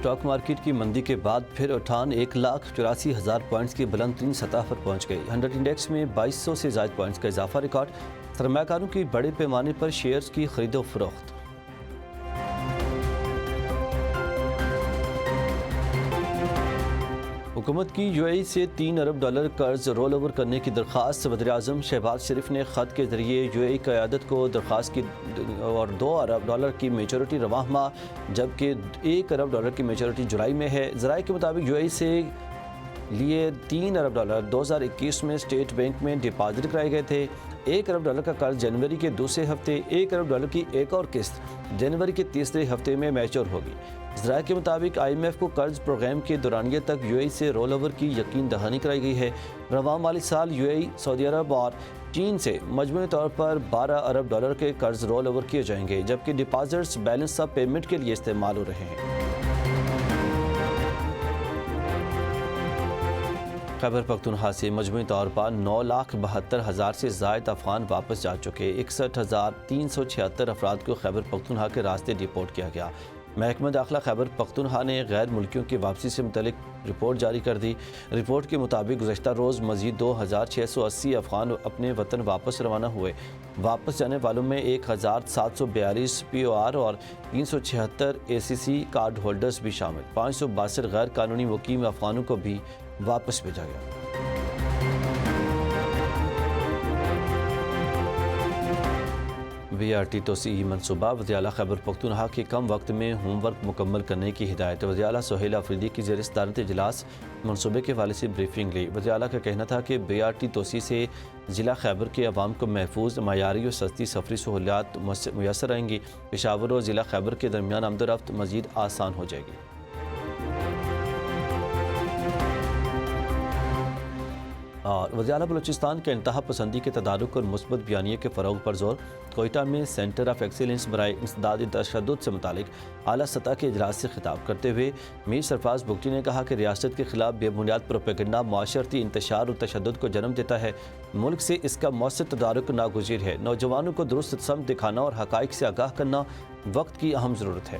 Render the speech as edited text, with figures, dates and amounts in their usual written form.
Stock market کی مندی کے بعد پھر اٹھان 1,84,000 پوائنٹس کی بلند ترین سطح پر پہنچ گئی۔ 100 انڈیکس میں 2200 سے زائد پوائنٹس کا اضافہ ریکارڈ۔ سرمایہ کاروں کی بڑے پیمانے پر شیئرز کی خرید و فروخت۔ حکومت کی یو اے ای سے $3 ارب قرض رول اوور کرنے کی درخواست۔ وزیر اعظم شہباز شریف نے خط کے ذریعے یو اے ای قیادت کو درخواست کی اور $2 ارب کی میچورٹی رواں ماہ جبکہ $1 ارب کی میچورٹی جولائی میں ہے۔ ذرائع کے مطابق یو اے ای سے لیے $3 ارب 2021 میں اسٹیٹ بینک میں ڈپازٹ کرائے گئے تھے۔ $1 ارب کا قرض جنوری کے دوسرے ہفتے، $1 ارب کی ایک اور قسط جنوری کے تیسرے ہفتے میں میچور ہوگی۔ ذرائع کے مطابق آئی ایم ایف کو قرض پروگرام کے دورانیے تک یو اے ای سے رول اوور کی یقین دہانی کرائی گئی ہے۔ رواں مالی سال یو اے ای، سعودی عرب اور چین سے مجموعی طور پر $12 ارب کے قرض رول اوور کیے جائیں گے، جبکہ ڈپازٹس بیلنس آف پیمنٹ کے لیے استعمال ہو رہے ہیں۔ خیبر پختونخوا سے مجموعی طور پر 9,72,000 سے زائد افغان واپس جا چکے۔ 61,376 افراد کو خیبر پختونخوا کے راستے ڈپورٹ کیا گیا۔ محکمہ داخلہ خیبر پختونخوا نے غیر ملکیوں کی واپسی سے متعلق رپورٹ جاری کر دی۔ رپورٹ کے مطابق گزشتہ روز مزید 2,680 افغان اپنے وطن واپس روانہ ہوئے۔ واپس جانے والوں میں 1,742 پی او آر اور 376 اے سی سی کارڈ ہولڈرز بھی شامل۔ 562 غیر قانونی مقیم افغانوں کو بھی واپس بھیجا گیا۔ BRT توسیعی منصوبہ۔ وزیر اعلیٰ خیبر پختونخوا کے کم وقت میں ہوم ورک مکمل کرنے کی ہدایت۔ وزیر اعلیٰ سہیل آفریدی کی زیر صدارت اجلاس منصوبے کے حوالے سے بریفنگ لی۔ وزیر اعلیٰ کا کہنا تھا کہ BRT توسیع سے ضلع خیبر کے عوام کو محفوظ، معیاری اور سستی سفری سہولیات میسر آئیں گی۔ پشاور اور ضلع خیبر کے درمیان آمد و رفت مزید آسان ہو جائے گی۔ اور وزیر اعلیٰ بلوچستان کے انتہا پسندی کے تدارک اور مثبت بیانیے کے فروغ پر زور۔ کوئٹہ میں سینٹر آف ایکسیلنس برائے انسداد تشدد سے متعلق اعلیٰ سطح کے اجلاس سے خطاب کرتے ہوئے میر سرفراز بگٹی نے کہا کہ ریاست کے خلاف بے بنیاد پروپیگنڈا معاشرتی انتشار اور تشدد کو جنم دیتا ہے۔ ملک سے اس کا مؤثر تدارک ناگزیر ہے۔ نوجوانوں کو درست سمت دکھانا اور حقائق سے آگاہ کرنا وقت کی اہم ضرورت ہے۔